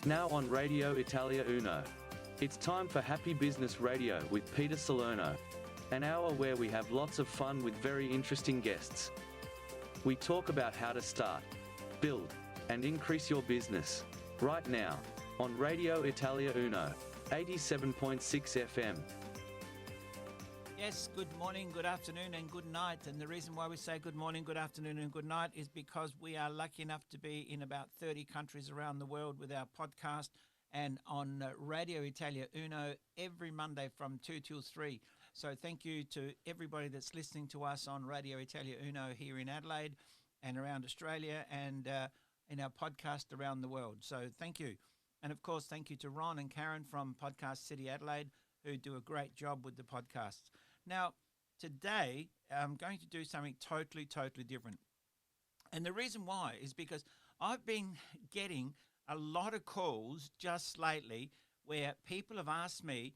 Now on Radio Italia Uno. It's time for Happy Business Radio with Peter Salerno. An hour where we have lots of fun with very interesting guests. We talk about how to start, build, and increase your business. Right now, on Radio Italia Uno, 87.6 FM. Yes, good morning, good afternoon, and good night. And the reason why we say good morning, good afternoon, and good night is because we are lucky enough to be in about 30 countries around the world with our podcast and on Radio Italia Uno every Monday from 2 till 3. So thank you to everybody that's listening to us on Radio Italia Uno here in Adelaide and around Australia and in our podcast around the world. So thank you. And of course, thank you to Ron and Karen from Podcast City Adelaide, who do a great job with the podcasts. Now, today, I'm going to do something totally different. And the reason why is because I've been getting a lot of calls just lately where people have asked me,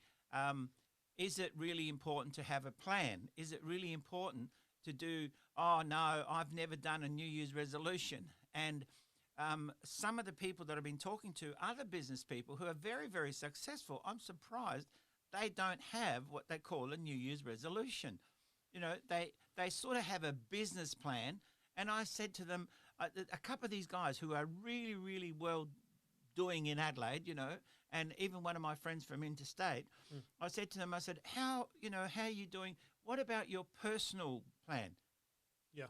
is it really important to have a plan? Is it really important to do, oh, no, I've never done a New Year's resolution? And some of the people that I've been talking to, other business people who are very successful, I'm surprised they don't have what they call a New Year's resolution. You know, they sort of have a business plan. And I said to them, a couple of these guys who are really well doing in Adelaide, you know, and even one of my friends from interstate, I said to them, I said, how are you doing? What about your personal plan? Yeah.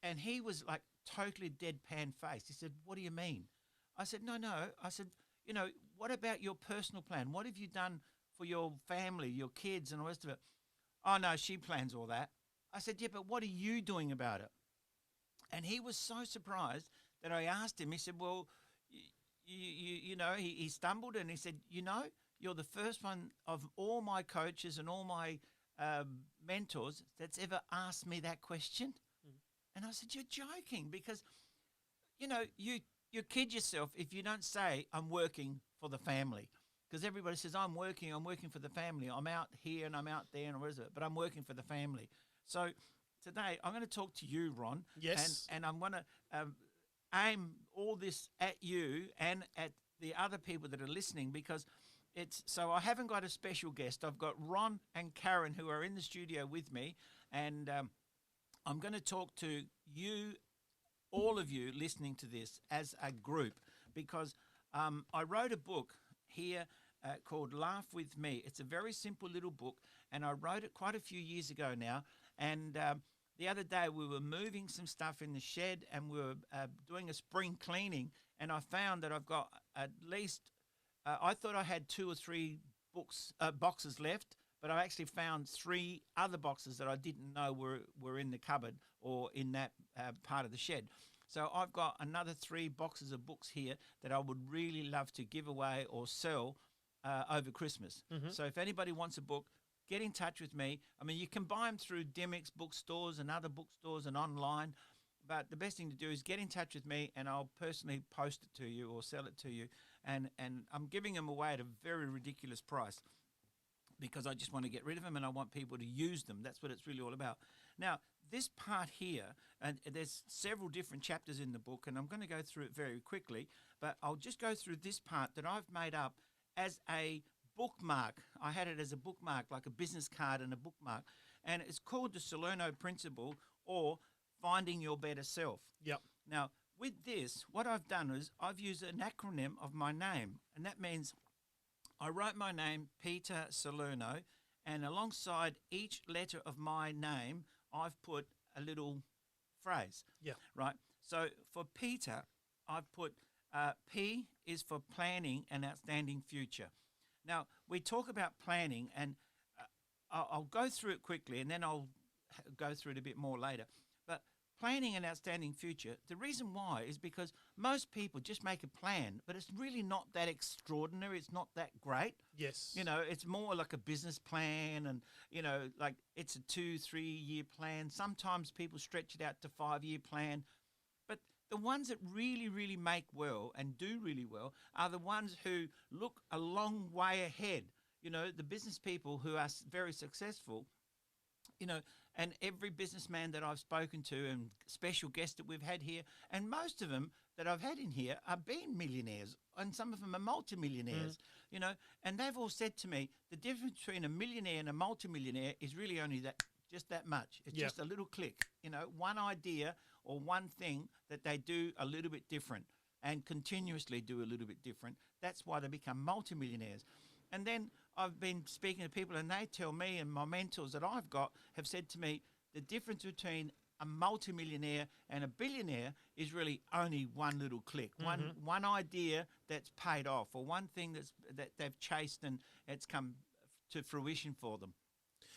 And he was like totally deadpan faced. He said, what do you mean? I said, no. I said, what about your personal plan? What have you done for your family, your kids and the rest of it? Oh, no, she plans all that. I said, yeah, but what are you doing about it? And he was so surprised that I asked him. He said, well, he stumbled and he said, you're the first one of all my coaches and all my mentors that's ever asked me that question. And I said, you're joking, because, you kid yourself if you don't say I'm working for the family. Because everybody says, I'm working for the family. I'm out here and I'm out there and what is it? But I'm working for the family. So today I'm going to talk to you, Ron. Yes. And I'm going to aim all this at you and at the other people that are listening, because so I haven't got a special guest. I've got Ron and Karen who are in the studio with me. And I'm going to talk to you, all of you listening to this as a group, because I wrote a book here called Laugh With Me. It's a very simple little book, and I wrote it quite a few years ago now. And the other day we were moving some stuff in the shed and we were doing a spring cleaning, and I found that I've got at least, I thought I had 2 or 3 boxes left, but I actually found 3 other boxes that I didn't know were in the cupboard or in that part of the shed. So I've got another 3 boxes of books here that I would really love to give away or sell over Christmas. Mm-hmm. So if anybody wants a book, get in touch with me. I mean, you can buy them through Demick's bookstores and other bookstores and online, but the best thing to do is get in touch with me and I'll personally post it to you or sell it to you. And I'm giving them away at a very ridiculous price, because I just want to get rid of them and I want people to use them. That's what it's really all about. Now, this part here, and there's several different chapters in the book, and I'm going to go through it very quickly, but I'll just go through this part that I've made up as a bookmark. I had it as a bookmark, like a business card and a bookmark, and it's called the Salerno Principle, or Finding Your Better Self. Yep. Now, with this, what I've done is I've used an acronym of my name, and that means I wrote my name, Peter Salerno, and alongside each letter of my name, I've put a little phrase. Yeah. Right. So for Peter, I've put P is for planning an outstanding future. Now, we talk about planning, and I'll go through it quickly, and then I'll go through it a bit more later. But planning an outstanding future, the reason why is because most people just make a plan, but it's really not that extraordinary. It's not that great. Yes. It's more like a business plan, and, like it's a 2-3 year plan. Sometimes people stretch it out to 5-year plan. But the ones that really make well and do really well are the ones who look a long way ahead. The business people who are very successful, You know, and every businessman that I've spoken to and special guests that we've had here, and most of them that I've had in here are being millionaires, and some of them are multimillionaires, you know, and they've all said to me, the difference between a millionaire and a multimillionaire is really only that, just that much. It's just a little click, you know, one idea or one thing that they do a little bit different and continuously do a little bit different. That's why they become multimillionaires. And then I've been speaking to people, and they tell me, and my mentors that I've got have said to me, the difference between a multimillionaire and a billionaire is really only one little click, one idea that's paid off, or one thing that they've chased and it's come to fruition for them.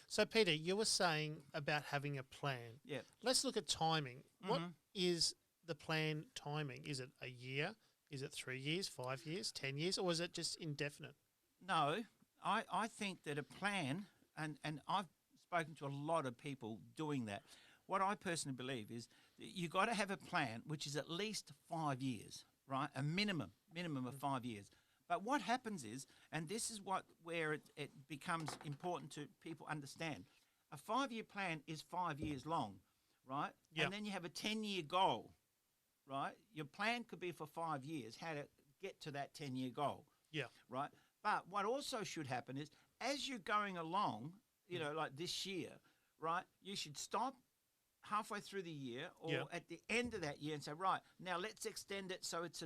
So, Peter, you were saying about having a plan. Yeah. Let's look at timing. What is the plan timing? Is it a year? Is it 3 years, 5 years, 10 years, or is it just indefinite? No, I think that a plan, and I've spoken to a lot of people doing that. What I personally believe is that you got to have a plan which is at least 5 years, right? A minimum of 5 years. But what happens is, and this is where it becomes important to people understand, a 5-year plan is 5 years long, right? Yep. And then you have a 10-year goal, right? Your plan could be for 5 years, how to get to that 10-year goal. Yeah. Right. But what also should happen is, as you're going along, you know, like this year, right, you should stop halfway through the year or at the end of that year and say, right, now let's extend it so it's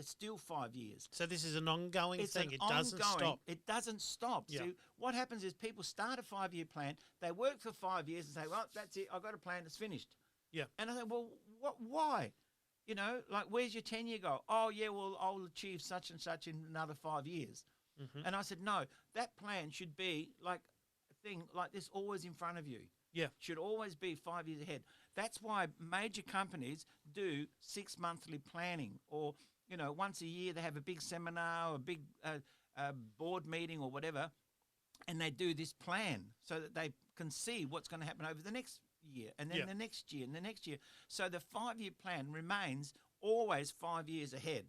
still 5 years. So this is an ongoing thing. It doesn't ongoing, stop. It doesn't stop. Yeah. So what happens is people start a 5-year plan, they work for 5 years and say, well, that's it, I've got a plan that's finished. Yeah. And I say, well, why? You know, like, where's your 10-year goal? Oh, yeah, well, I'll achieve such and such in another 5 years. And I said, no, that plan should be like a thing like this, always in front of you. Yeah. Should always be 5 years ahead. That's why major companies do 6 monthly planning, or, you know, once a year they have a big seminar or a big board meeting or whatever, and they do this plan so that they can see what's going to happen over the next year and then the next year and the next year. So the 5-year plan remains always 5 years ahead,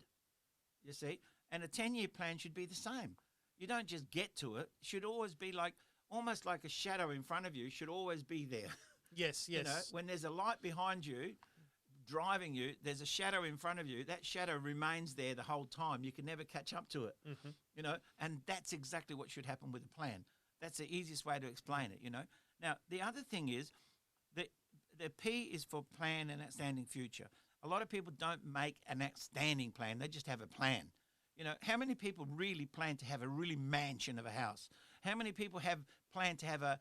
you see. And a 10-year plan should be the same. You don't just get to it. It should always be like, almost like a shadow in front of you should always be there. Yes, yes. You know, when there's a light behind you driving you, there's a shadow in front of you. That shadow remains there the whole time. You can never catch up to it, you know, and that's exactly what should happen with a plan. That's the easiest way to explain it, you know. Now, the other thing is that the P is for plan and outstanding future. A lot of people don't make an outstanding plan. They just have a plan. You know, how many people really plan to have a really mansion of a house? How many people have planned to have a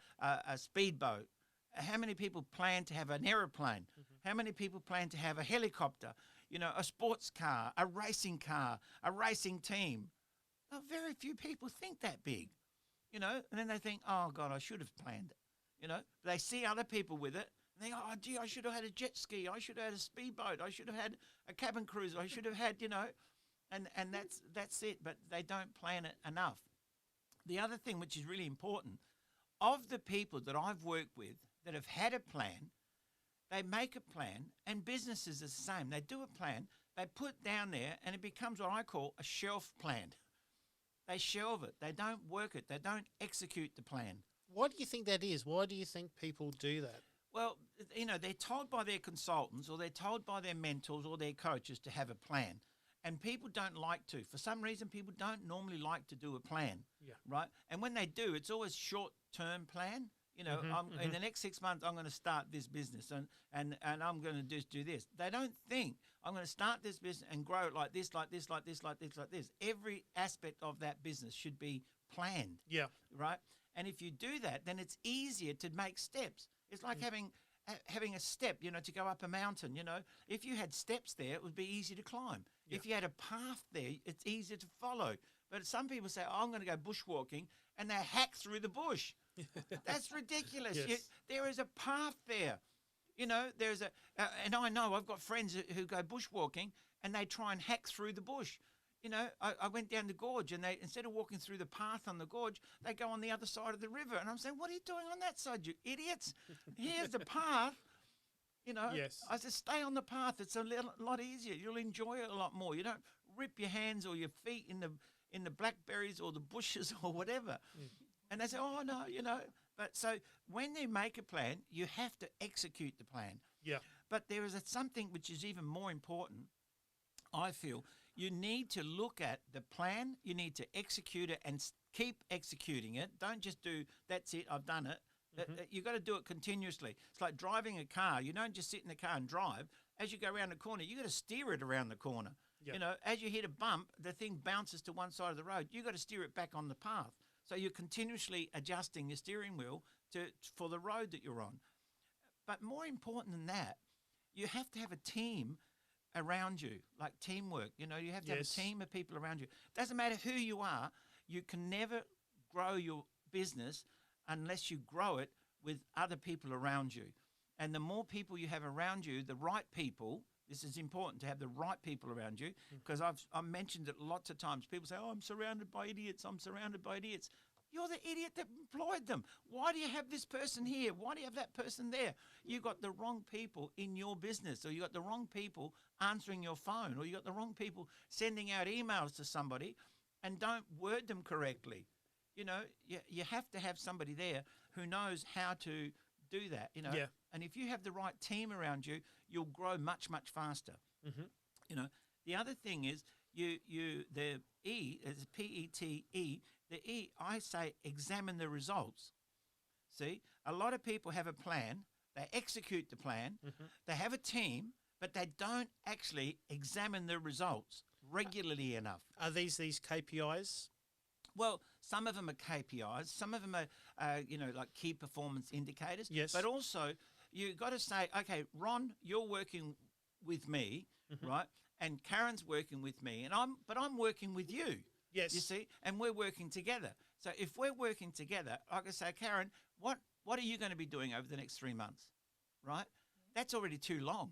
speedboat? How many people plan to have an aeroplane? How many people plan to have a helicopter? You know, a sports car, a racing team? Well, very few people think that big, you know, and then they think, oh, God, I should have planned it. You know, they see other people with it, and they go, oh, gee, I should have had a jet ski. I should have had a speedboat. I should have had a cabin cruiser. I should have had, you know, and that's it. But they don't plan it enough. The other thing, which is really important, of the people that I've worked with that have had a plan, they make a plan, and businesses are the same. They do a plan, they put down there, and it becomes what I call a shelf plan. They shelve it. They don't work it. They don't execute the plan. Why do you think that is? Why do you think people do that? Well, you know, they're told by their consultants or they're told by their mentors or their coaches to have a plan. And people don't like to. For some reason, people don't normally like to do a plan, right? And when they do, it's always short-term plan. You know, in the next 6 months, I'm going to start this business and I'm going to just do this. They don't think, I'm going to start this business and grow it like this, like this, like this, like this, like this. Every aspect of that business should be planned, right? And if you do that, then it's easier to make steps. It's like having a step, you know, to go up a mountain, you know. If you had steps there, it would be easy to climb. If you had a path there, it's easier to follow. But some people say, oh, I'm going to go bushwalking, and they hack through the bush. That's ridiculous. There is a path there. You know, there's and I know I've got friends who go bushwalking, and they try and hack through the bush. You know, I went down the gorge, and they, instead of walking through the path on the gorge, they go on the other side of the river. And I'm saying, what are you doing on that side, you idiots? Here's the path. You know, I said, stay on the path. It's a lot easier. You'll enjoy it a lot more. You don't rip your hands or your feet in the blackberries or the bushes or whatever. And they say, oh, no, you know. But so when they make a plan, you have to execute the plan. Yeah. But there is something which is even more important, I feel. You need to look at the plan, you need to execute it and keep executing it. Don't just do, that's it, I've done it. You've got to do it continuously. It's like driving a car. You don't just sit in the car and drive. As you go around the corner, you've got to steer it around the corner. Yep. You know, as you hit a bump, the thing bounces to one side of the road. You've got to steer it back on the path. So you're continuously adjusting your steering wheel for the road that you're on. But more important than that, you have to have a team around you, like teamwork. You know, you have to have a team of people around you. Doesn't matter who you are, you can never grow your business unless you grow it with other people around you. And the more people you have around you, the right people, this is important to have the right people around you, because I've mentioned it lots of times. People say, oh, I'm surrounded by idiots. I'm surrounded by idiots. You're the idiot that employed them. Why do you have this person here? Why do you have that person there? You got the wrong people in your business, or you got the wrong people answering your phone, or you got the wrong people sending out emails to somebody and don't word them correctly. You know, you have to have somebody there who knows how to do that, you know. Yeah. And if you have the right team around you, you'll grow much, much faster. Mm-hmm. You know, the other thing is the E is PETE. The E, I say, examine the results. See, a lot of people have a plan, they execute the plan, they have a team, but they don't actually examine the results regularly enough. Are these KPIs? Well, some of them are KPIs, some of them are, like key performance indicators. Yes. But also, you got to say, okay, Ron, you're working with me, right? And Karen's working with me, but I'm working with you. Yes. You see, and we're working together. So if we're working together, I can say, Karen, what are you going to be doing over the next 3 months, right? That's already too long.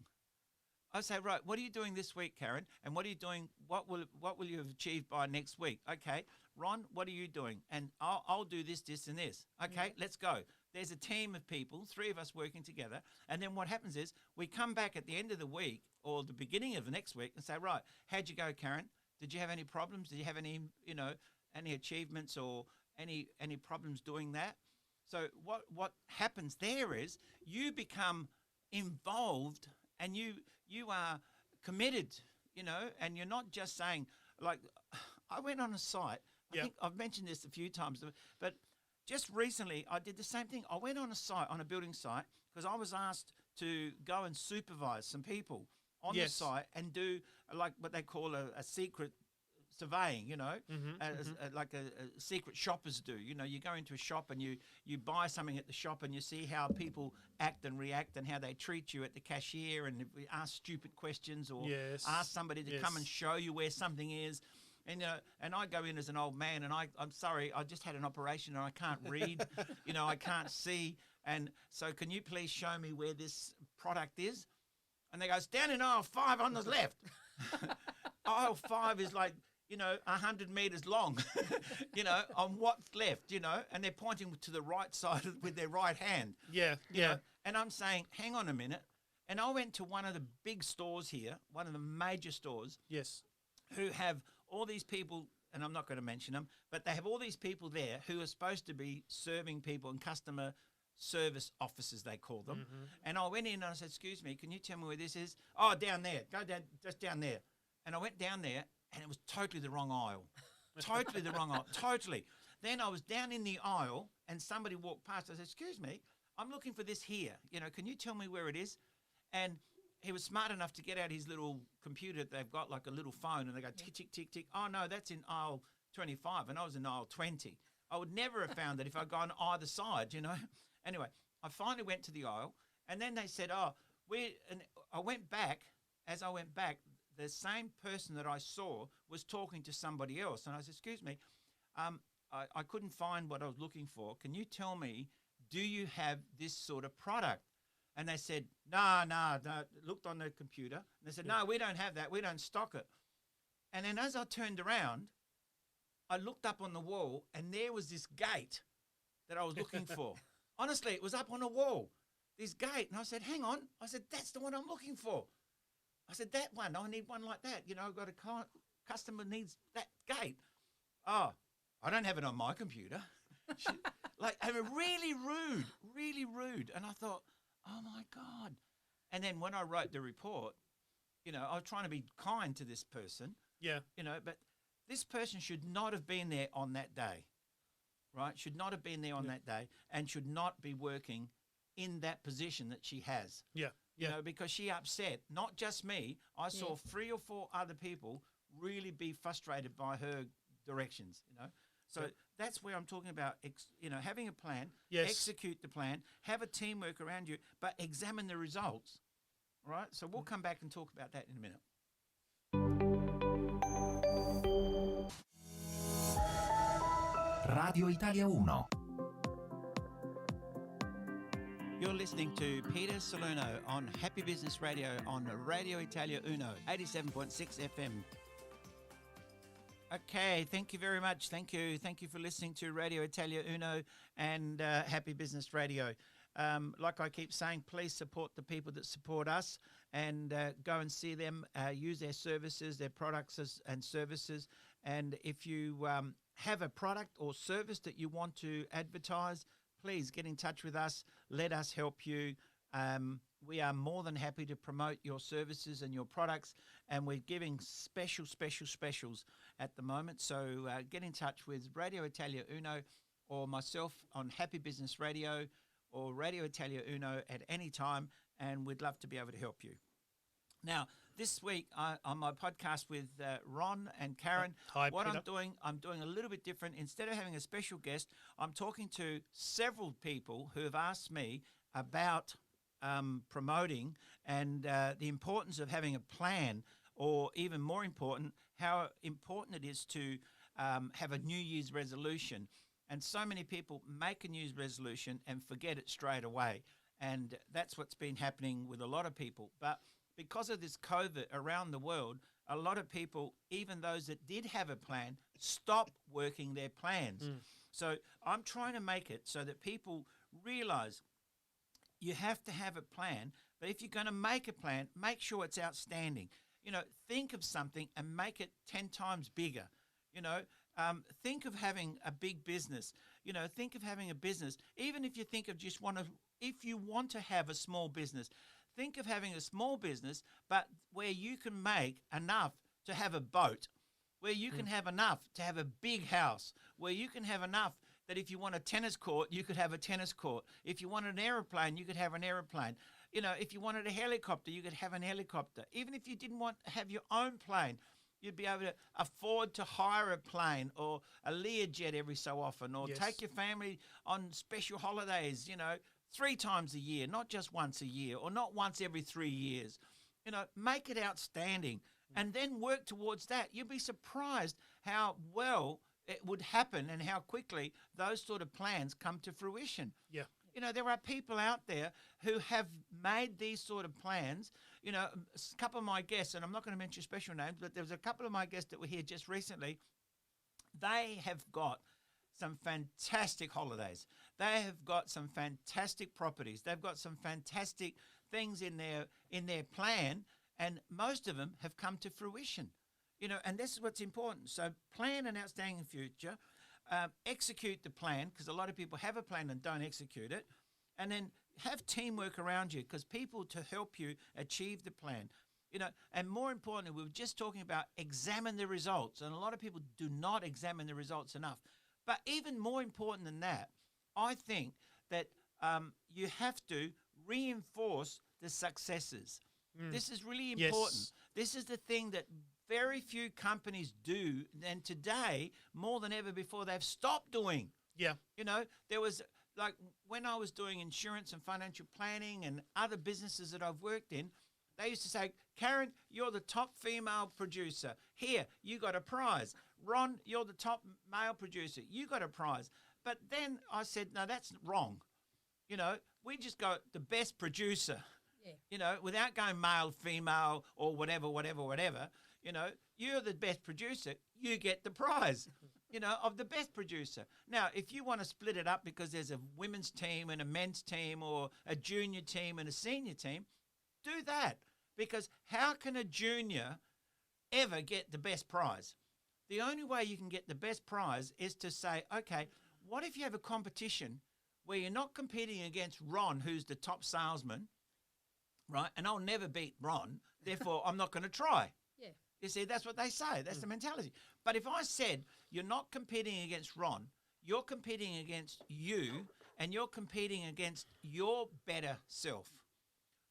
I say, right, what are you doing this week, Karen? And what are you doing? What will you have achieved by next week? Okay, Ron, what are you doing? And I'll do this, this, and this. Okay, let's go. There's a team of people, 3 of us working together. And then what happens is we come back at the end of the week or the beginning of the next week and say, right, how'd you go, Karen? Did you have any problems? Did you have any, any achievements or any problems doing that? So what happens there is you become involved and you are committed, and you're not just saying, like, I went on a site. I think I've mentioned this a few times, but just recently I did the same thing. I went on a site, on a building site, because I was asked to go and supervise some people on the site and do like what they call a secret surveying, like a secret shoppers do. You know, you go into a shop and you buy something at the shop and you see how people act and react and how they treat you at the cashier, and ask stupid questions or ask somebody to come and show you where something is. And and I go in as an old man, and I'm sorry, I just had an operation and I can't read, I can't see. And so can you please show me where this product is? And they go, it's down in aisle 5 on the left. Aisle 5 is like, 100 meters long, on what's left, and they're pointing to the right side with their right hand. Yeah. And I'm saying, hang on a minute. And I went to one of the big stores here, one of the major stores. Yes. Who have all these people, and I'm not going to mention them, but they have all these people there who are supposed to be serving people and customer service officers, they call them. And I went in and I said, excuse me, can you tell me where this is? Oh, down there. Go down, just down there. And I went down there and it was totally the wrong aisle. Totally the wrong aisle. Totally. Then I was down in the aisle and somebody walked past. I said, excuse me, I'm looking for this here. Can you tell me where it is? And he was smart enough to get out his little computer. They've got like a little phone and they go tick, tick, tick, tick. Oh, no, that's in aisle 25 and I was in aisle 20. I would never have found that if I'd gone either side, Anyway, I finally went to the aisle and then they said, and I went back. As I went back, the same person that I saw was talking to somebody else. And I said, excuse me, I couldn't find what I was looking for. Can you tell me, do you have this sort of product? And they said, no, looked on the computer. And they said, no, we don't have that. We don't stock it. And then as I turned around, I looked up on the wall and there was this gate that I was looking for. Honestly, it was up on a wall, this gate. And I said, hang on. I said, that's the one I'm looking for. I said, that one, I need one like that. I've got a customer needs that gate. Oh, I don't have it on my computer. She, and really rude. And I thought, oh my God. And then when I wrote the report, I was trying to be kind to this person, Yeah. but this person should not have been there on that day, right? Should not have been there on that day and should not be working in that position that she has. Yeah. Yeah. Because she upset, not just me. I saw 3 or 4 other people really be frustrated by her directions, So that's where I'm talking about, having a plan, execute the plan, have a teamwork around you, but examine the results, right? So we'll come back and talk about that in a minute. Radio Italia 1. You're listening to Peter Salerno on Happy Business Radio on Radio Italia Uno, 87.6 FM. Okay, thank you very much. Thank you for listening to Radio Italia Uno and Happy Business Radio. Like I keep saying, please support the people that support us and go and see them, use their services, their products and services. And if you have a product or service that you want to advertise, please get in touch with us. Let us help you. We are more than happy to promote your services and your products, and we're giving specials at the moment. So get in touch with Radio Italia Uno or myself on Happy Business Radio or Radio Italia Uno at any time, and we'd love to be able to help you. Now, this week on my podcast with Ron and Karen, Peter. I'm doing a little bit different. Instead of having a special guest, I'm talking to several people who have asked me about promoting and the importance of having a plan, or even more important, how important it is to have a New Year's resolution. And so many people make a New Year's resolution and forget it straight away. And that's what's been happening with a lot of people. But because of this COVID around the world, a lot of people, even those that did have a plan, stop working their plans. So I'm trying to make it so that people realize you have to have a plan, but if you're going to make a plan, make sure it's outstanding. Think of something and make it 10 times bigger. Think of having a big business. Think of having a business. Even if you think of if you want to have a small business, think of having a small business, but where you can make enough to have a boat, where you can have enough to have a big house, where you can have enough that if you want a tennis court, you could have a tennis court. If you wanted an aeroplane, you could have an aeroplane. If you wanted a helicopter, you could have an helicopter. Even if you didn't want to have your own plane, you'd be able to afford to hire a plane or a Learjet every so often, or take your family on special holidays, 3 times a year, not just once a year, or not once every 3 years. Make it outstanding and then work towards that. You'll be surprised how well it would happen and how quickly those sort of plans come to fruition. Yeah. There are people out there who have made these sort of plans. A couple of my guests, and I'm not going to mention special names, but there was a couple of my guests that were here just recently. They have got some fantastic holidays. They have got some fantastic properties. They've got some fantastic things in their plan, and most of them have come to fruition. And this is what's important. So plan an outstanding future, execute the plan, because a lot of people have a plan and don't execute it, and then have teamwork around you, because people to help you achieve the plan. And more importantly, we were just talking about examine the results, and a lot of people do not examine the results enough. But even more important than that, I think that you have to reinforce the successes. This is really important. Yes. This is the thing that very few companies do, and today, more than ever before, they've stopped doing. Yeah. There was, like, when I was doing insurance and financial planning and other businesses that I've worked in, they used to say, Karen, you're the top female producer. Here, you got a prize. Ron, you're the top male producer. You got a prize. But then I said, no, that's wrong. We just got the best producer. Yeah. Without going male, female, or whatever. You're the best producer. You get the prize, of the best producer. Now, if you want to split it up because there's a women's team and a men's team, or a junior team and a senior team, do that. Because how can a junior ever get the best prize? The only way you can get the best prize is to say, okay, what if you have a competition where you're not competing against Ron, who's the top salesman, right? And I'll never beat Ron, therefore I'm not going to try. Yeah. You see, that's what they say. That's the mentality. But if I said you're not competing against Ron, you're competing against you, and you're competing against your better self.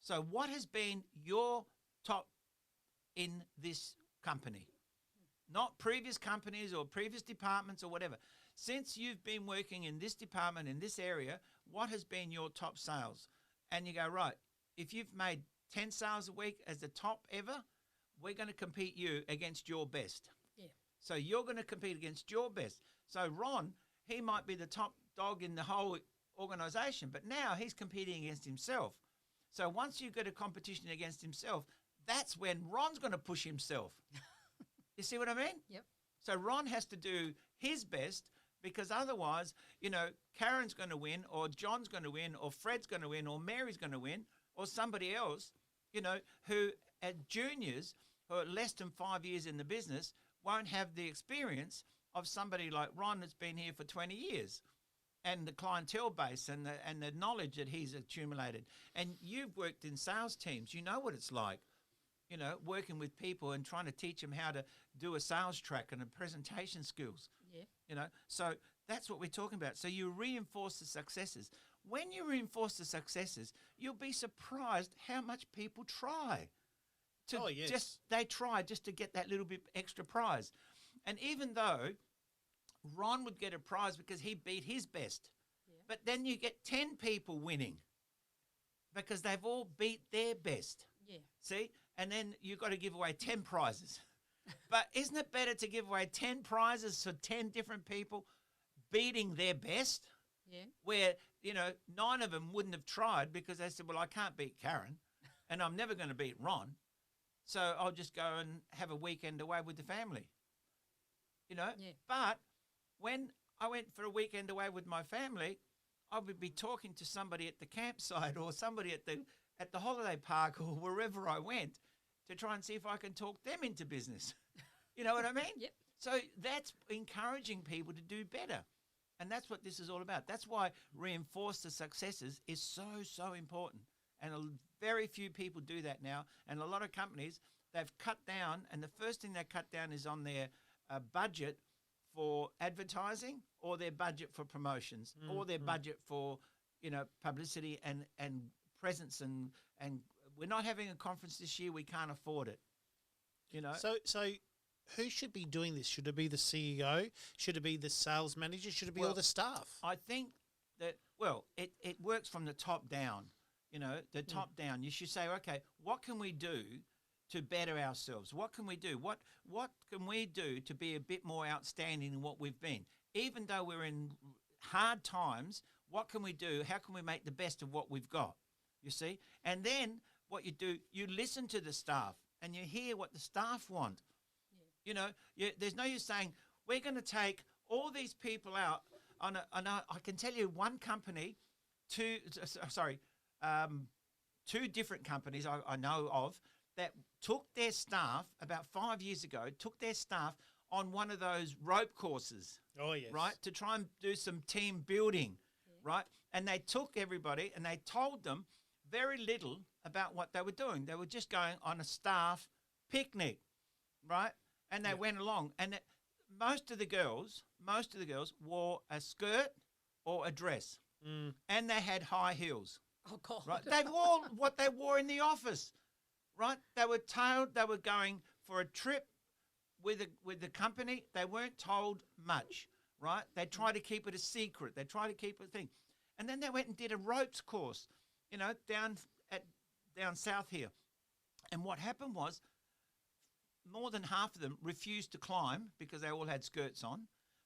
So what has been your top in this company? Not previous companies or previous departments or whatever. Since you've been working in this department, in this area, what has been your top sales? And you go, right, if you've made 10 sales a week as the top ever, we're going to compete you against your best. Yeah. So you're going to compete against your best. So Ron, he might be the top dog in the whole organisation, but now he's competing against himself. So once you get a competition against himself, that's when Ron's going to push himself. You see what I mean? Yep. So Ron has to do his best, because otherwise, you know, Karen's going to win, or John's going to win, or Fred's going to win, or Mary's going to win, or somebody else, you know, who at juniors who are less than 5 years in the business won't have the experience of somebody like Ron that's been here for 20 years, and the clientele base and the knowledge that he's accumulated. And you've worked in sales teams. You know what it's like, you know, working with people and trying to teach them how to do a sales track and a presentation skills. Yeah. You know, so that's what we're talking about. So you reinforce the successes. When you reinforce the successes, you'll be surprised how much people try. They try just to get that little bit extra prize. And even though Ron would get a prize because he beat his best, but then you get 10 people winning because they've all beat their best. Yeah. See? And then you've got to give away 10 prizes. But isn't it better to give away 10 prizes for 10 different people beating their best? Yeah. Where, you know, 9 of them wouldn't have tried because they said, well, I can't beat Karen and I'm never going to beat Ron. So I'll just go and have a weekend away with the family. You know? Yeah. But when I went for a weekend away with my family, I would be talking to somebody at the campsite or somebody at the holiday park or wherever I went to try and see if I can talk them into business. You know what I mean? Yep. So that's encouraging people to do better. And that's what this is all about. That's why reinforce the successes is so, so important. And very few people do that now. And a lot of companies, they've cut down, and the first thing they cut down is on their budget for advertising, or their budget for promotions, or their budget for, you know, publicity and presence. And we're not having a conference this year. We can't afford it. You know. So who should be doing this? Should it be the CEO? Should it be the sales manager? Should it be all the staff? I think that, well, it works from the top down. You know, the top down. You should say, okay, what can we do to better ourselves? What can we do? What can we do to be a bit more outstanding than what we've been? Even though we're in hard times, what can we do? How can we make the best of what we've got? You see? And then what you do, you listen to the staff and you hear what the staff want. Yeah. You know, there's no use saying, we're going to take all these people out on I can tell you one company, two different companies I know of that took their staff about 5 years ago, took their staff on one of those rope courses. Oh, yes. Right? To try and do some team building, right? And they took everybody and they told them very little about what they were doing. They were just going on a staff picnic, right? And they went along. And most of the girls wore a skirt or a dress. And they had high heels. Oh, God. Right? They wore what they wore in the office, right? They were told they were going for a trip with the company. They weren't told much, right? They tried to keep it a secret. They tried to keep it a thing. And then they went and did a ropes course, you know, down south here. And what happened was more than half of them refused to climb because they all had skirts on.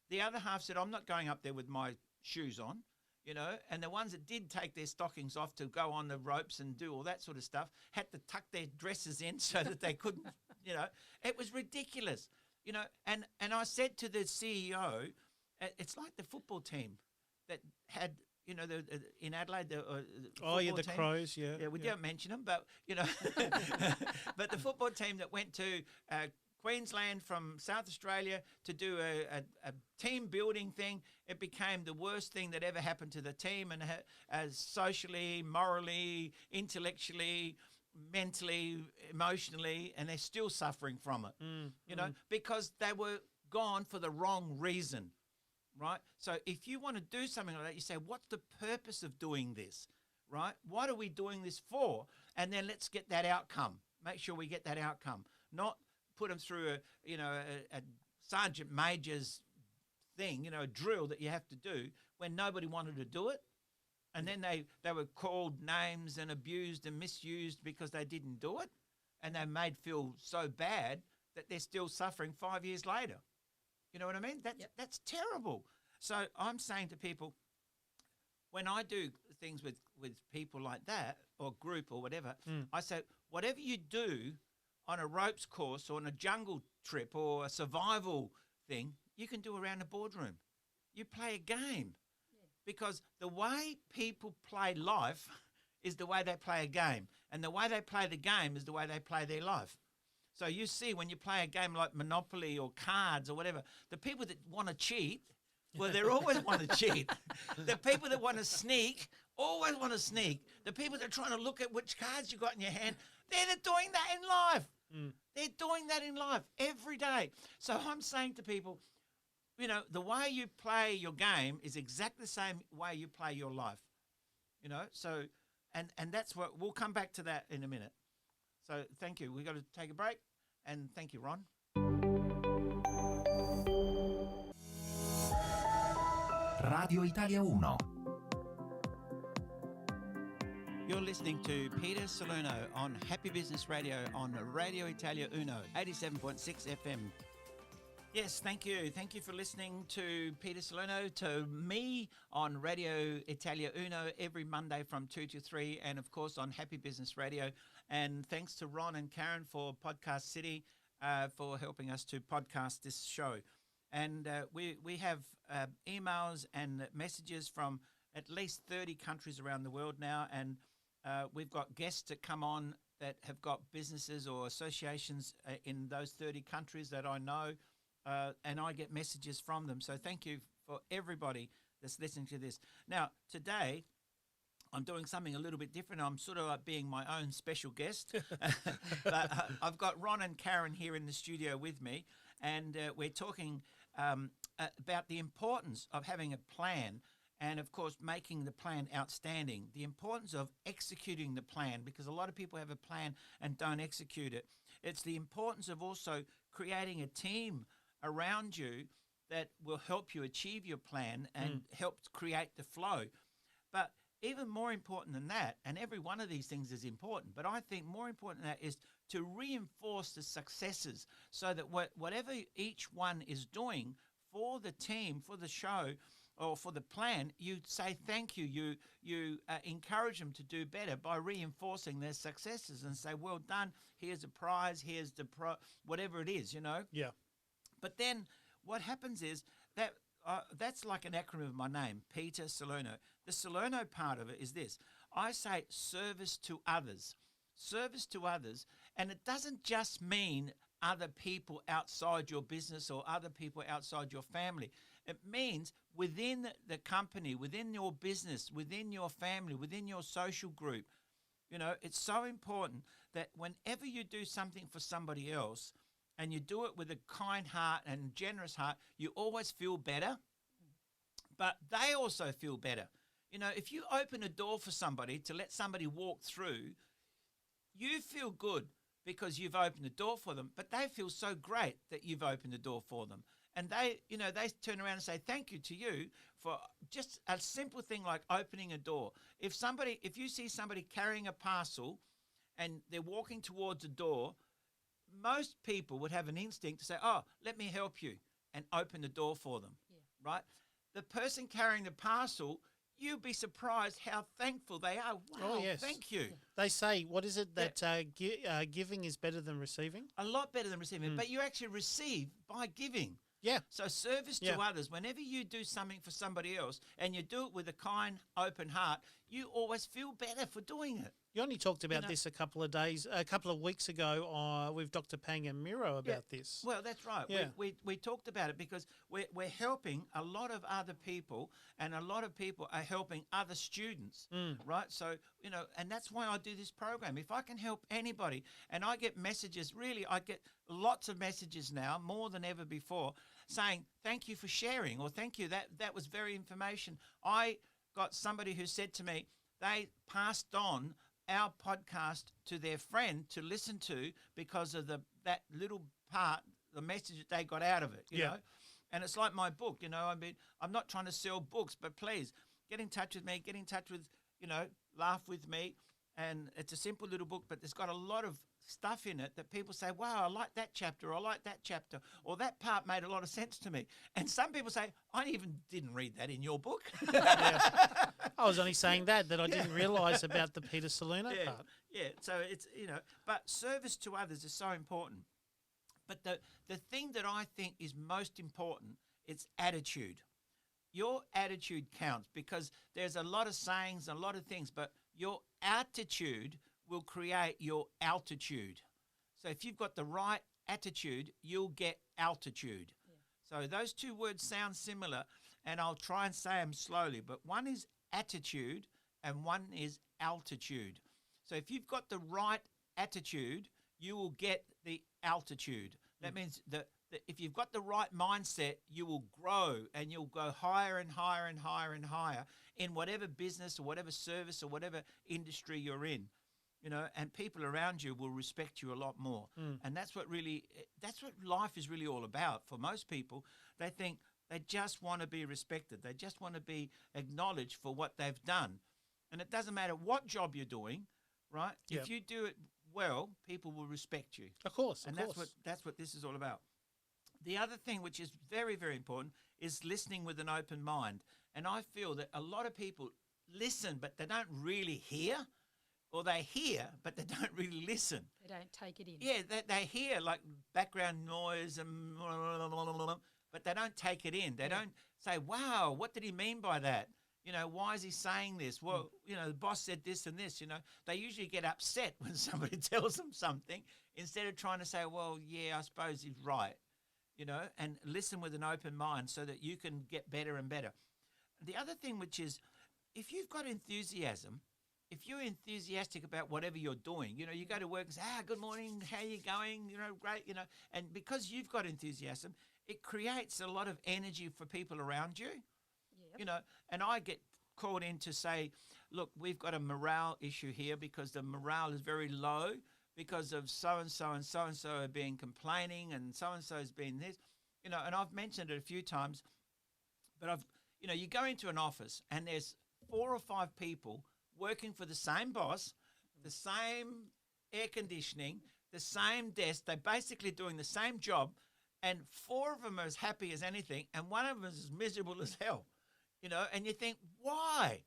The other half said, I'm not going up there with my shoes on. You know, and the ones that did take their stockings off to go on the ropes and do all that sort of stuff had to tuck their dresses in so that they couldn't, you know. It was ridiculous, you know. And I said to the CEO, it's like the football team that had, you know, in Adelaide, the the team. Crows, yeah. Yeah, we don't mention them, but, you know. But the football team that went to Queensland from South Australia to do a team building thing. It became the worst thing that ever happened to the team, and as socially, morally, intellectually, mentally, emotionally, and they're still suffering from it. You know, because they were gone for the wrong reason, right? So if you want to do something like that, you say, what's the purpose of doing this, right? What are we doing this for? And then let's get that outcome. Make sure we get that outcome, not put them through a sergeant major's thing, a drill that you have to do when nobody wanted to do it. And then they were called names and abused and misused because they didn't do it. And they're made feel so bad that they're still suffering 5 years later. You know what I mean? That's terrible. So I'm saying to people, when I do things with people like that or group or whatever, I say, whatever you do on a ropes course or on a jungle trip or a survival thing, you can do around a boardroom. You play a game. Because the way people play life is the way they play a game. And the way they play the game is the way they play their life. So you see when you play a game like Monopoly or cards or whatever, the people that want to cheat, well, they always want to cheat. The people that want to sneak always want to sneak. The people that are trying to look at which cards you got in your hand, they're doing that in life. They're doing that in life every day. So I'm saying to people, the way you play your game is exactly the same way you play your life. So, and that's what, we'll come back to that in a minute. So thank you. We've got to take a break. And thank you, Ron. Radio Italia 1. You're listening to Peter Salerno on Happy Business Radio on Radio Italia Uno, 87.6 FM. Yes, thank you. Thank you for listening to Peter Salerno, to me on Radio Italia Uno every Monday from 2 to 3, and of course on Happy Business Radio. And thanks to Ron and Karen for Podcast City for helping us to podcast this show. And we have emails and messages from at least 30 countries around the world now, and we've got guests that come on that have got businesses or associations in those 30 countries that I know. And I get messages from them. So thank you for everybody that's listening to this. Now, today, I'm doing something a little bit different. I'm sort of like being my own special guest. But I've got Ron and Karen here in the studio with me, and we're talking about the importance of having a plan and, of course, making the plan outstanding, the importance of executing the plan, because a lot of people have a plan and don't execute it. It's the importance of also creating a team around you that will help you achieve your plan and help create the flow. But even more important than that, and every one of these things is important, but I think more important than that is to reinforce the successes so that whatever each one is doing for the team, for the show, or for the plan, you say thank you. You encourage them to do better by reinforcing their successes and say, well done, here's a prize, here's the whatever it is, Yeah. But then what happens is that that's like an acronym of my name, Peter Salerno. The Salerno part of it is this. I say service to others. Service to others. And it doesn't just mean other people outside your business or other people outside your family. It means within the company, within your business, within your family, within your social group. It's so important that whenever you do something for somebody else, and you do it with a kind heart and generous heart, you always feel better, but they also feel better. If you open a door for somebody to let somebody walk through, you feel good because you've opened the door for them, but they feel so great that you've opened the door for them. And they turn around and say thank you to you for just a simple thing like opening a door. If you see somebody carrying a parcel and they're walking towards a door, most people would have an instinct to say, oh, let me help you, and open the door for them, right? The person carrying the parcel, you'd be surprised how thankful they are. Wow, thank you. They say, what is it, that giving is better than receiving? A lot better than receiving, but you actually receive by giving. Yeah. So service to others, whenever you do something for somebody else and you do it with a kind, open heart, you always feel better for doing it. You only talked about know- this a couple of weeks ago with Dr. Pang and Miro about this. Well, that's right. Yeah. We talked about it because we're helping a lot of other people, and a lot of people are helping other students, right? So, and that's why I do this program. If I can help anybody, and I get messages, really, I get lots of messages now, more than ever before, saying, thank you for sharing, or thank you, that was very information. I got somebody who said to me, they passed on our podcast to their friend to listen to because of that little part, the message that they got out of it, you know. And it's like my book, I mean, I'm not trying to sell books, but please get in touch with me, get in touch with, Laugh With Me. And it's a simple little book, but it's got a lot of stuff in it that people say, wow, I like that chapter, or I like that chapter, or that part made a lot of sense to me. And some people say, I even didn't read that in your book. I was only saying that I didn't realise about the Peter Salerno part. Yeah, so it's, but service to others is so important. But the thing that I think is most important is attitude. Your attitude counts, because there's a lot of sayings, a lot of things, but your attitude will create your altitude. So if you've got the right attitude, you'll get altitude. So those two words sound similar, and I'll try and say them slowly, but one is attitude and one is altitude. So if you've got the right attitude, you will get the altitude. That means that if you've got the right mindset, you will grow, and you'll go higher and higher and higher and higher in whatever business or whatever service or whatever industry you're in, and people around you will respect you a lot more. And that's what life is really all about. For most people, they think they just want to be respected. They just want to be acknowledged for what they've done. And it doesn't matter what job you're doing, right? Yep. If you do it well, people will respect you. Of course, And that's what this is all about. The other thing, which is very, very important, is listening with an open mind. And I feel that a lot of people listen, but they don't really hear, or they hear, but they don't really listen. They don't take it in. Yeah, they hear like background noise, and but they don't take it in. They don't say, wow, what did he mean by that? Why is he saying this? Well, the boss said this and this, They usually get upset when somebody tells them something, instead of trying to say, well, yeah, I suppose he's right, and listen with an open mind so that you can get better and better. The other thing, which is, if you've got enthusiasm, if you're enthusiastic about whatever you're doing, you go to work and say, good morning, how you going? Great, and because you've got enthusiasm, it creates a lot of energy for people around you. And I get called in to say, look, we've got a morale issue here because the morale is very low because of so-and-so and so-and-so have been complaining, and so-and-so has been this, and I've mentioned it a few times, but you go into an office and there's 4 or 5 people working for the same boss, the same air conditioning, the same desk. They're basically doing the same job, and 4 of them are as happy as anything, and one of them is as miserable as hell, and you think, why?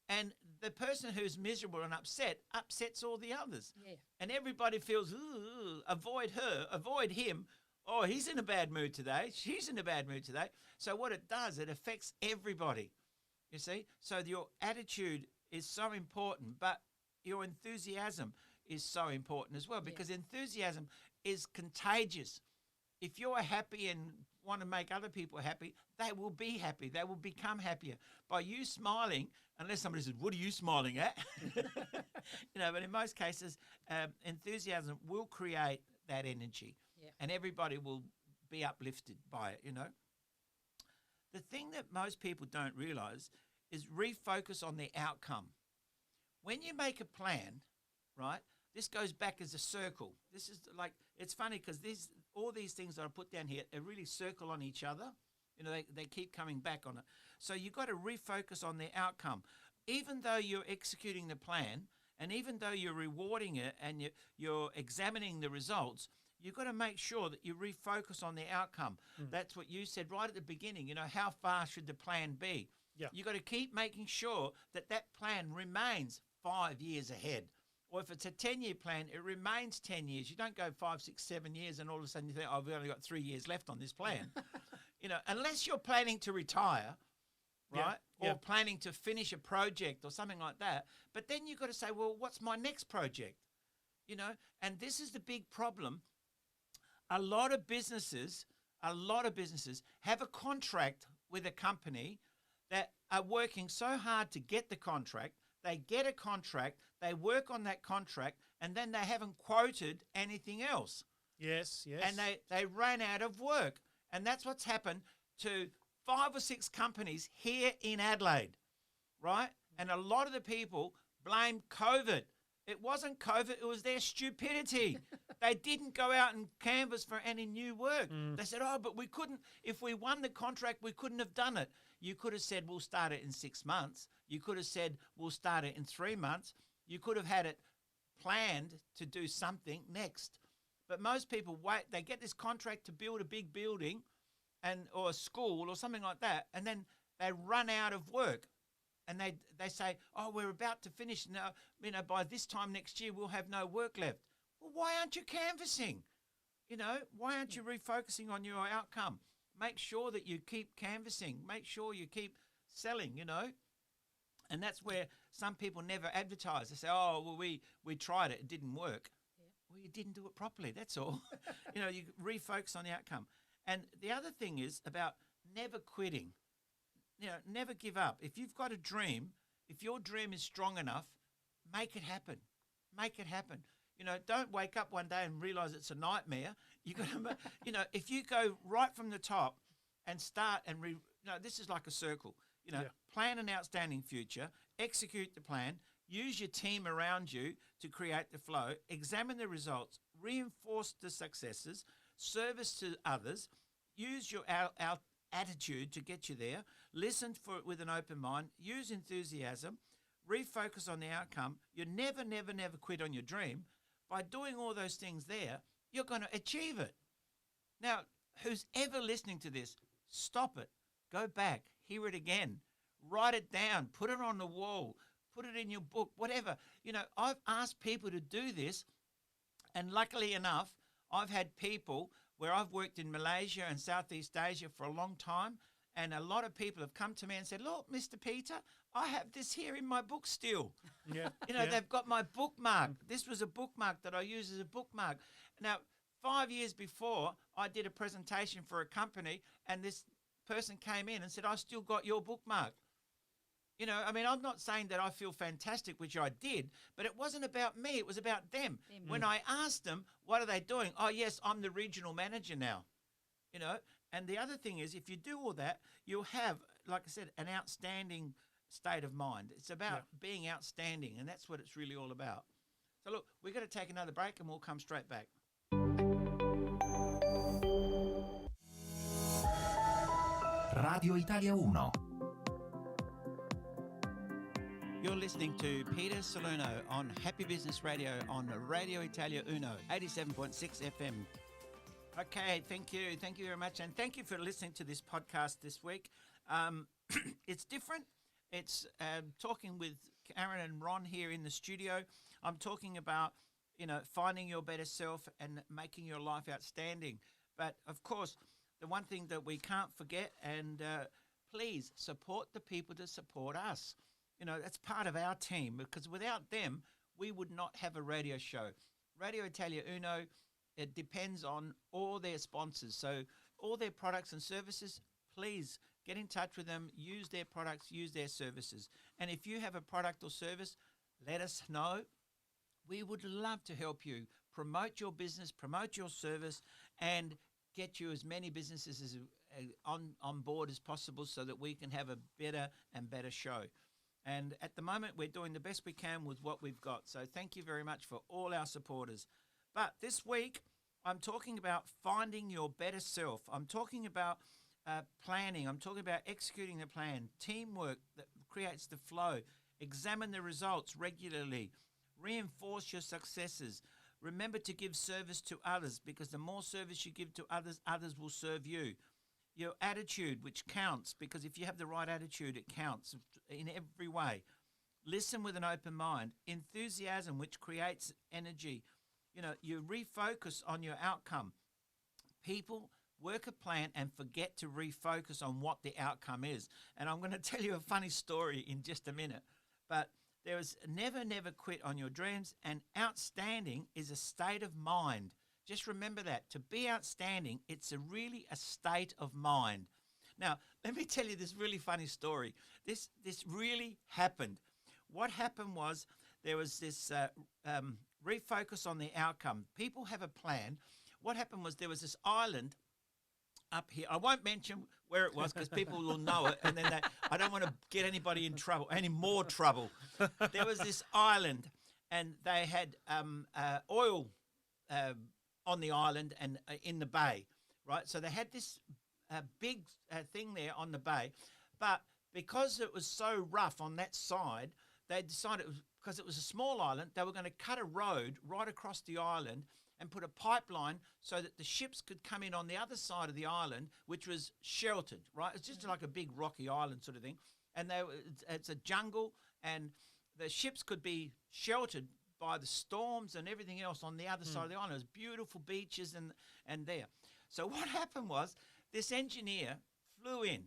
And the person who's miserable and upset upsets all the others. Yeah. And everybody feels, ooh, avoid her, avoid him. Oh, he's in a bad mood today. She's in a bad mood today. So what it does, it affects everybody, you see. So your attitude is so important, but your enthusiasm is so important as well, because enthusiasm is contagious. If you're happy and want to make other people happy, they will be happy. They will become happier. By you smiling, unless somebody says, what are you smiling at? But in most cases, enthusiasm will create that energy, and everybody will be uplifted by it, The thing that most people don't realize is refocus on the outcome. When you make a plan, right, this goes back as a circle. This is like, it's funny because all these things that I put down here, they really circle on each other. They keep coming back on it. So you've got to refocus on the outcome. Even though you're executing the plan, and even though you're rewarding it and you're examining the results, you've got to make sure that you refocus on the outcome. That's what you said right at the beginning. How far should the plan be? Yeah. You've got to keep making sure that plan remains 5 years ahead. Or if it's a 10-year plan, it remains 10 years. You don't go 5, 6, 7 years and all of a sudden you think, oh, I've only got 3 years left on this plan. Unless you're planning to retire, Yeah, right? yeah. Or planning to finish a project or something like that. But then you've got to say, well, what's my next project? You know, and this is the big problem. A lot of businesses have a contract with a company that are working so hard to get the contract. They get a contract, they work on that contract, and then they haven't quoted anything else. Yes, yes. And they ran out of work. And that's what's happened to 5 or 6 companies here in Adelaide, right? And a lot of the people blame COVID. It wasn't COVID, it was their stupidity. They didn't go out and canvass for any new work. They said, oh, but we couldn't, if we won the contract, we couldn't have done it. You could have said, we'll start it in 6 months. You could have said, we'll start it in 3 months. You could have had it planned to do something next. But most people wait, they get this contract to build a big building or a school or something like that, and then they run out of work. And they say, oh, we're about to finish now. You know, by this time next year, we'll have no work left. Well, why aren't you canvassing? You know, why aren't you refocusing on your outcome? Make sure that you keep canvassing. Make sure you keep selling, you know. And that's where some people never advertise. They say, oh, well, we tried it. It didn't work. Yeah. Well, you didn't do it properly. That's all. You know, you refocus on the outcome. And the other thing is about never quitting. You know, never give up. If you've got a dream, if your dream is strong enough, make it happen. Make it happen. You know, don't wake up one day and realize it's a nightmare. You got to, you know, if you go right from the top and start and this is like a circle. You know, plan an outstanding future, execute the plan, use your team around you to create the flow, examine the results, reinforce the successes, service to others, use your attitude to get you there, listen for it with an open mind, use enthusiasm, refocus on the outcome. You never, never, never quit on your dream. By doing all those things there, you're going to achieve it. Now, who's ever listening to this, stop it. Go back, hear it again, write it down, put it on the wall, put it in your book, whatever. You know, I've asked people to do this, and luckily enough, I've had people where I've worked in Malaysia and Southeast Asia for a long time, and a lot of people have come to me and said, look, Mr. Peter, I have this here in my book still. Yeah. You know, they've got my bookmark. This was a bookmark that I use as a bookmark. Now, 5 years before, I did a presentation for a company, and this person came in and said, I still got your bookmark. You know, I mean, I'm not saying that I feel fantastic, which I did, but it wasn't about me. It was about them. When I asked them, what are they doing? Oh, yes, I'm the regional manager now. You know, and the other thing is, if you do all that, you'll have, like I said, an outstanding state of mind. It's about being outstanding, and that's what it's really all about. So, look, we're going to take another break, and we'll come straight back. Radio Italia 1. You're listening to Peter Salerno on Happy Business Radio on Radio Italia Uno, 87.6 FM. Okay, thank you. Thank you very much. And thank you for listening to this podcast this week. It's different. It's talking with Karen and Ron here in the studio. I'm talking about, you know, finding your better self and making your life outstanding. But, of course, the one thing that we can't forget, and please support the people that support us. You know, that's part of our team, because without them, we would not have a radio show. Radio Italia Uno, it depends on all their sponsors. So all their products and services, please get in touch with them, use their products, use their services. And if you have a product or service, let us know. We would love to help you promote your business, promote your service, and get you as many businesses as on board as possible so that we can have a better and better show. And at the moment, we're doing the best we can with what we've got. So thank you very much for all our supporters. But this week, I'm talking about finding your better self. I'm talking about planning. I'm talking about executing the plan, teamwork that creates the flow. Examine the results regularly. Reinforce your successes. Remember to give service to others, because the more service you give to others, others will serve you. Your attitude, which counts, because if you have the right attitude, it counts in every way. Listen with an open mind. Enthusiasm, which creates energy. You know, you refocus on your outcome. People work a plan and forget to refocus on what the outcome is. And I'm going to tell you a funny story in just a minute. But there was never quit on your dreams, and outstanding is a state of mind. Just remember that. To be outstanding, it's really a state of mind. Now, let me tell you this really funny story. This really happened. What happened was there was this refocus on the outcome. People have a plan. What happened was there was this island up here. I won't mention where it was because people will know it, and then I don't want to get anybody in trouble, any more trouble. There was this island, and they had oil on the island and in the bay, right? So they had this big thing there on the bay, but because it was so rough on that side, they decided, because it was a small island, they were going to cut a road right across the island and put a pipeline so that the ships could come in on the other side of the island, which was sheltered, right? It's just like a big rocky island sort of thing. And it's a jungle, and the ships could be sheltered by the storms and everything else on the other side of the island. It was beautiful beaches and there. So what happened was this engineer flew in,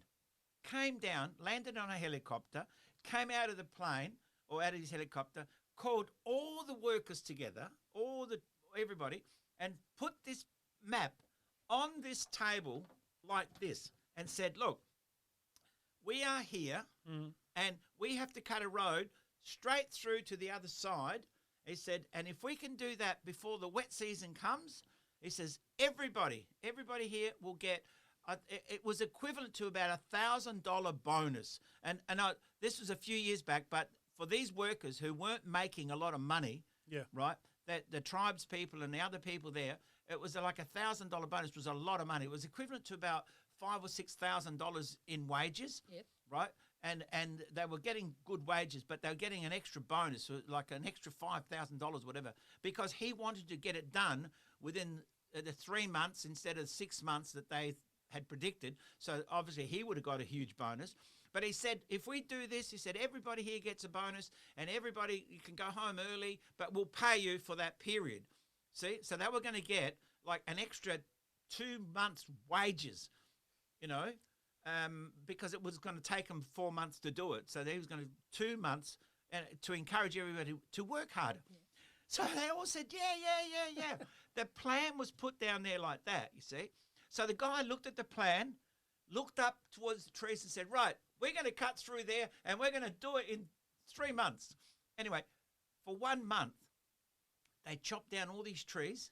came down, landed on a helicopter, came out of the plane or out of his helicopter, called all the workers together, everybody, and put this map on this table like this and said, look, we are here and we have to cut a road straight through to the other side. He said, and if we can do that before the wet season comes, he says, everybody here will get, it was equivalent to about $1,000 bonus. And this was a few years back, but for these workers who weren't making a lot of money, right, that the tribes people and the other people there, it was like $1,000 bonus. Was a lot of money. It was equivalent to about $5,000 or $6,000 in wages, right? And they were getting good wages, but they were getting an extra bonus, like an extra $5,000, whatever, because he wanted to get it done within the 3 months instead of 6 months that they had predicted. So obviously he would have got a huge bonus. But he said, if we do this, he said, everybody here gets a bonus and everybody, you can go home early, but we'll pay you for that period. See? So they were going to get like an extra 2 months' wages, you know, because it was going to take them 4 months to do it. So they was going to 2 months to encourage everybody to work harder. Yeah. So they all said, yeah. The plan was put down there like that, you see. So the guy looked at the plan, looked up towards the trees and said, right, we're going to cut through there and we're going to do it in 3 months. Anyway, for 1 month, they chopped down all these trees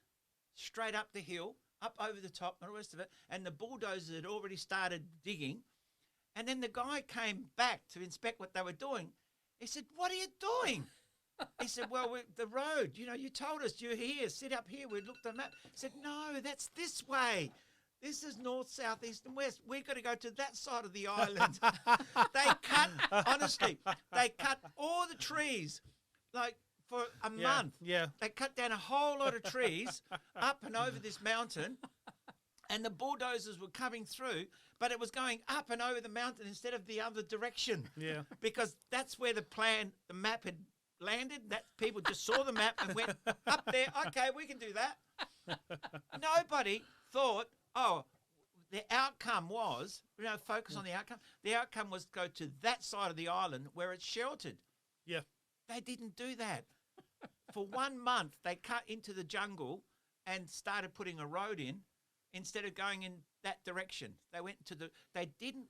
straight up the hill, up over the top and the rest of it, and the bulldozers had already started digging. And then the guy came back to inspect what they were doing. He said, what are you doing? He said, well, the road, you know, you told us you're here, sit up here. We looked on the map. He said, no, that's this way. This is north, south, east, and west. We've got to go to that side of the island. They cut all the trees, like for a month. Yeah. They cut down a whole lot of trees up and over this mountain, and the bulldozers were coming through, but it was going up and over the mountain instead of the other direction. Yeah. Because that's where the map had landed. That people just saw the map and went up there. Okay, we can do that. Nobody thought, oh, the outcome was, focus on the outcome. The outcome was to go to that side of the island where it's sheltered. Yeah. They didn't do that. For 1 month, they cut into the jungle and started putting a road in instead of going in that direction. They went to they didn't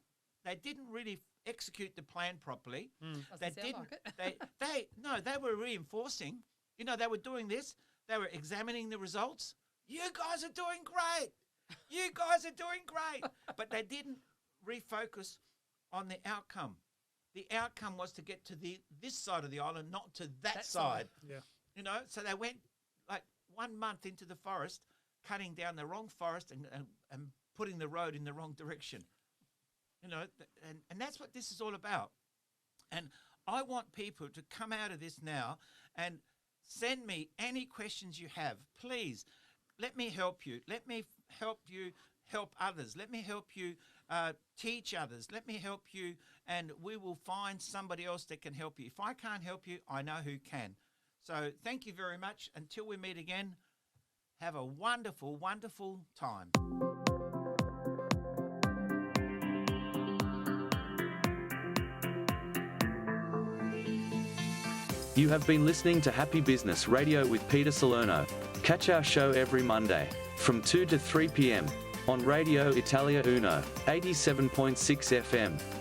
really execute the plan properly. They didn't. Like they were reinforcing. They were doing this. They were examining the results. You guys are doing great. You guys are doing great. But they didn't refocus on the outcome. The outcome was to get to this side of the island, not to that side. Yeah. So they went like 1 month into the forest, cutting down the wrong forest and putting the road in the wrong direction. And that's what this is all about. And I want people to come out of this now and send me any questions you have. Please, let me help you. Let me help you help others. Let me help you teach others. Let me help you, and we will find somebody else that can help you. If I can't help you, I know who can. So thank you very much. Until we meet again, have a wonderful, wonderful time. You have been listening to Happy Business Radio with Peter Salerno. Catch our show every Monday from 2 to 3 p.m. on Radio Italia Uno, 87.6 FM.